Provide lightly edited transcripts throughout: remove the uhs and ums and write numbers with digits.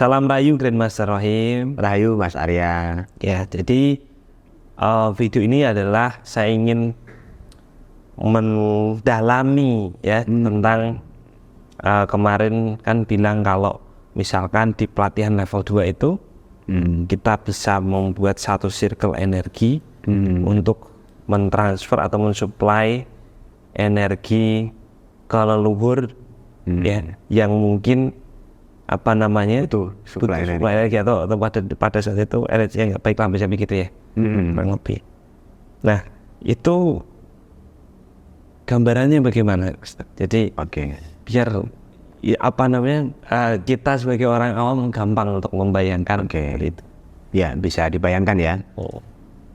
Salam Rayu Grandmaster Rohim. Rahayu Mas Arya. Ya, jadi video ini adalah saya ingin mendalami ya tentang kemarin kan bilang kalau misalkan di pelatihan level 2 itu kita bisa membuat satu circle energi untuk mentransfer atau mensuplai energi ke leluhur ya yang mungkin apa namanya Betul, suplai energi atau pada saat itu energi yang nggak baik lah bisa begitu ya kurang lebih. Nah itu gambarannya bagaimana Ustaz? Jadi biar ya, apa namanya kita sebagai orang awam gampang untuk membayangkan itu. Ya bisa dibayangkan ya.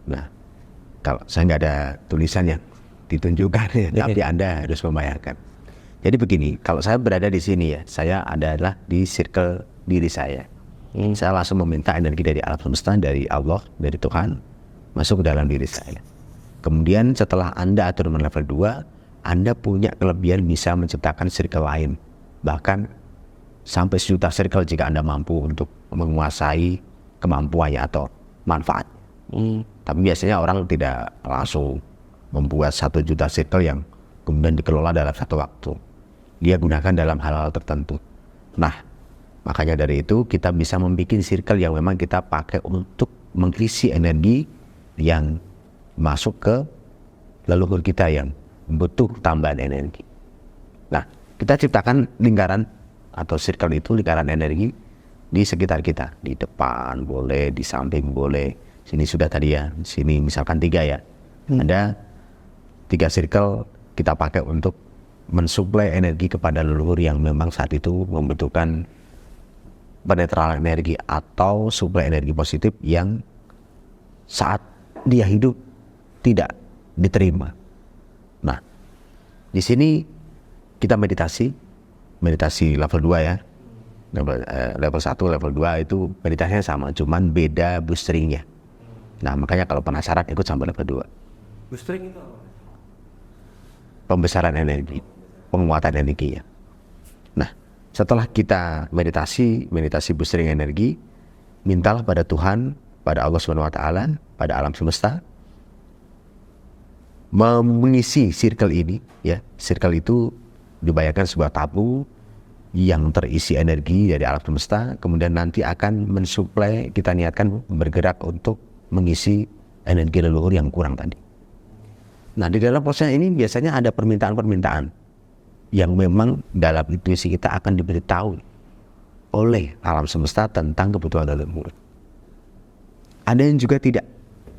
Nah kalau saya nggak ada tulisan yang ditunjukkan ya, tapi Anda harus membayangkan. Jadi begini, kalau saya berada di sini ya, saya adalah di circle diri saya. Saya langsung meminta energi dari alam semesta, dari Allah, dari Tuhan, masuk ke dalam diri saya. Kemudian setelah Anda atur level 2, Anda punya kelebihan bisa menciptakan circle lain. Bahkan sampai 1 juta circle jika Anda mampu untuk menguasai kemampuannya atau manfaat. Tapi biasanya orang tidak langsung membuat 1 juta circle yang kemudian dikelola dalam satu waktu. Dia gunakan dalam hal-hal tertentu. Nah, makanya dari itu kita bisa membuat circle yang memang kita pakai untuk mengisi energi yang masuk ke leluhur kita yang butuh tambahan energi. Nah, kita ciptakan lingkaran atau circle itu, lingkaran energi di sekitar kita. Di depan boleh, di samping boleh. Sini sudah tadi ya, sini misalkan 3 ya. Ada 3 circle kita pakai untuk mensuplai energi kepada leluhur yang memang saat itu membutuhkan penetralan energi atau suplai energi positif yang saat dia hidup tidak diterima. Nah, di sini kita meditasi level 2 ya. Level 1, level 2 itu meditasinya sama, cuman beda boosteringnya. Nah, makanya kalau penasaran ikut sampai level 2. Boostering itu apa? Pembesaran energi, penguatan energinya. Nah, setelah kita meditasi boostering energi, mintalah pada Tuhan, pada Allah SWT, pada alam semesta, mengisi circle ini ya. Circle itu dibayangkan sebuah tabung yang terisi energi dari alam semesta, kemudian nanti akan mensuplai, kita niatkan bergerak untuk mengisi energi leluhur yang kurang tadi. Nah, di dalam proses ini biasanya ada permintaan-permintaan yang memang dalam intuisi kita akan diberitahu oleh alam semesta tentang kebutuhan leluhur. Ada yang juga tidak,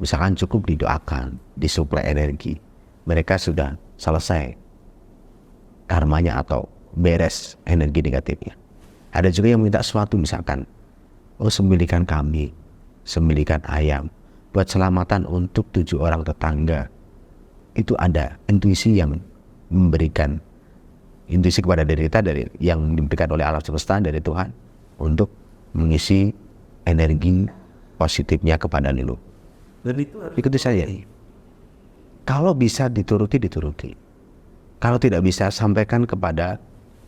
misalkan cukup didoakan, disuplai energi, mereka sudah selesai karmanya atau beres energi negatifnya. Ada juga yang minta sesuatu, misalkan, sembelihkan kami, sembelihkan ayam, buat selamatan untuk 7 orang tetangga. Itu ada intuisi yang memberikan intuisi kepada diri kita yang diberikan oleh alam semesta dari Tuhan untuk mengisi energi positifnya kepada leluhur. Dan itu harus ikuti saja. Kalau bisa dituruti. Kalau tidak bisa, sampaikan kepada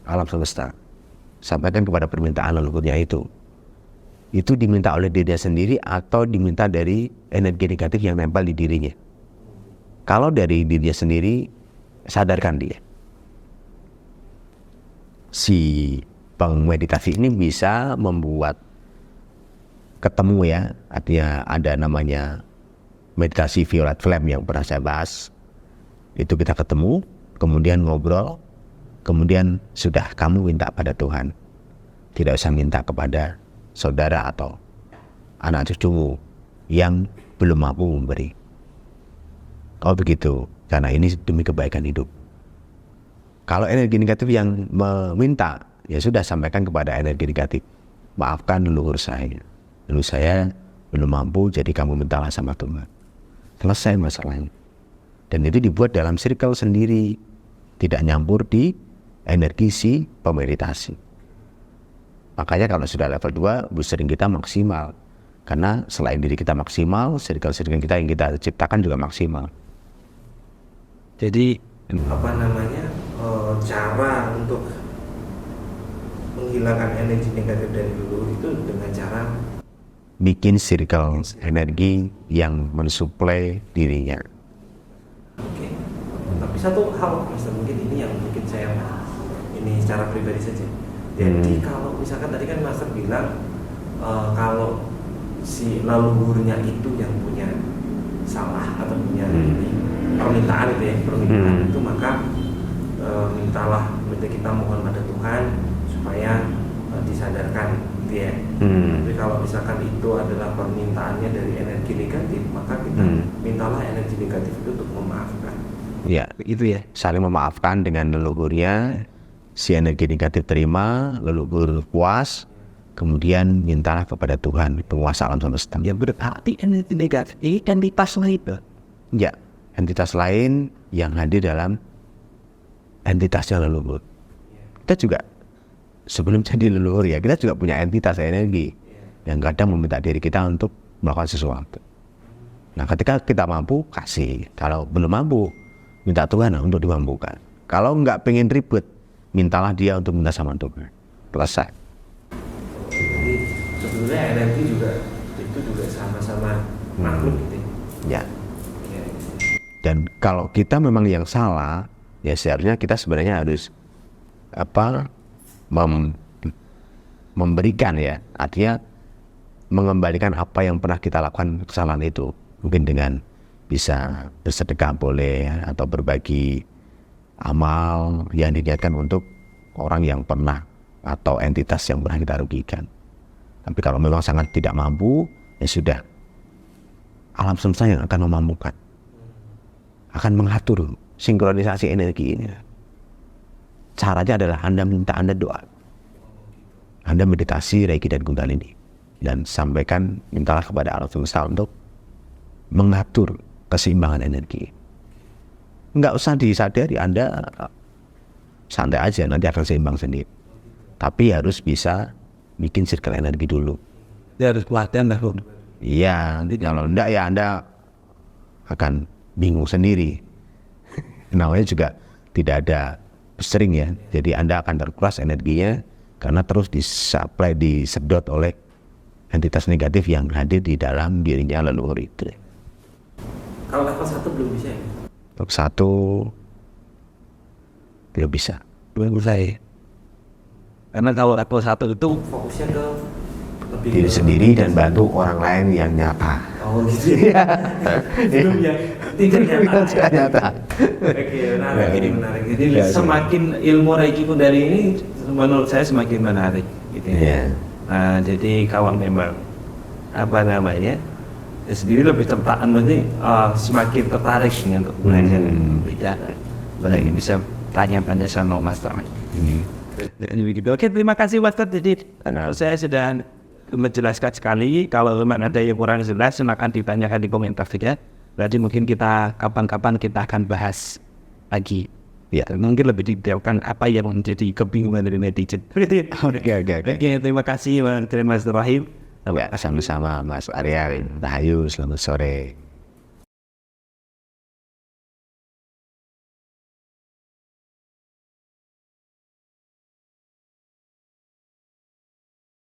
alam semesta, sampaikan kepada permintaan leluhurnya itu. Itu diminta oleh dirinya sendiri atau diminta dari energi negatif yang nempel di dirinya. Kalau dari dirinya sendiri, sadarkan dia. Si pengmeditasi ini bisa membuat ketemu ya, artinya ada namanya meditasi violet flame yang pernah saya bahas. Itu kita ketemu, kemudian ngobrol, kemudian sudah kamu minta pada Tuhan. Tidak usah minta kepada saudara atau anak cucumu yang belum mampu memberi. Kalau begitu, karena ini demi kebaikan hidup. Kalau energi negatif yang meminta, ya sudah sampaikan kepada energi negatif. Maafkan leluhur saya. Leluhur saya belum mampu, jadi kamu mintalah sama Tuhan. Selesai masalahnya. Dan itu dibuat dalam circle sendiri. Tidak nyampur di energi si pemeditasi. Makanya kalau sudah level 2, boostering kita maksimal. Karena selain diri kita maksimal, circle-circle kita yang kita ciptakan juga maksimal. Jadi apa namanya cara untuk menghilangkan energi negatif dari leluhur itu dengan cara bikin circle energi yang mensuplai dirinya. oke. Tapi satu hal Master, mungkin ini yang mungkin saya ini secara pribadi saja. Jadi kalau misalkan tadi kan Master bilang kalau si leluhurnya itu yang punya salah atau punya ini, permintaan itu ya, permintaan itu, maka mintalah, kita mohon pada Tuhan supaya disadarkan gitu ya. Tapi kalau misalkan itu adalah permintaannya dari energi negatif, maka kita mintalah energi negatif itu untuk memaafkan. Ya, itu ya. Saling memaafkan dengan leluhurnya, si energi negatif terima, leluhur puas, kemudian mintalah kepada Tuhan, penguasa alam semesta. Ya berarti energi negatif ini entitas lain. Ya, entitas lain yang hadir dalam entitasnya leluhur. Kita juga sebelum jadi leluhur ya, kita juga punya entitas energi yang kadang meminta diri kita untuk melakukan sesuatu. Nah, ketika kita mampu, kasih. Kalau belum mampu, minta Tuhan untuk dimampukan. Kalau nggak pengen ribet, mintalah dia untuk minta sama Tuhan. Selesai. Jadi sebenarnya energi juga itu juga sama-sama makhluk gitu Ya. ya. Dan kalau kita memang yang salah, ya seharusnya kita sebenarnya harus memberikan ya, artinya mengembalikan apa yang pernah kita lakukan kesalahan itu. Mungkin dengan bisa bersedekah boleh ya, atau berbagi amal yang diniatkan untuk orang yang pernah atau entitas yang pernah kita rugikan. Tapi kalau memang sangat tidak mampu, ya sudah, alam semesta yang akan memampukan, akan mengatur sinkronisasi energi ini. Caranya adalah Anda minta, Anda doa, Anda meditasi, reiki dan kundalini, dan sampaikan, mintalah kepada alam semesta untuk mengatur keseimbangan energi. Nggak usah disadari, Anda santai aja, nanti akan seimbang sendiri. Tapi harus bisa bikin circle energi dulu. Dia harus pelatihan lah. Iya, nanti kalau enggak ya Anda akan bingung sendiri. Namanya juga tidak ada sering ya, jadi Anda akan terkuras energinya karena terus disuplai, disedot oleh entitas negatif yang hadir di dalam dirinya leluhur itu. Kalau level 1 belum bisa ya? Level 1 belum bisa. Belum saya. Karena kalau level 1 itu Fokusnya ke lebih Diri ke- sendiri dan bantu orang lain yang nyata. Oh gitu ya. Belum ya, tidak nyata. Tidak nyata. Oke, menarik, ini menarik. Jadi Ya, semakin ilmu reiki kundalini ini menurut saya semakin menarik gitu ya. Iya. Nah, jadi kalau memang apa namanya sendiri lebih tertarik, nanti semakin tertarik dengan untuk belajar bicara, apalagi bisa tanya-tanya sama Master. Dan begitu. Oke, terima kasih Master. Jadi saya sudah menjelaskan sekali. Kalau memang ada yang kurang jelas, silakan ditanyakan di komentar saja. Berarti mungkin kita kapan-kapan kita akan bahas lagi. Ya. Dan mungkin lebih detailkan apa yang menjadi kebingungan dari netizen. Oke. Oke, terima kasih Mas Rahim. Ya, sama-sama Mas Arya, Rahayu, selamat sore.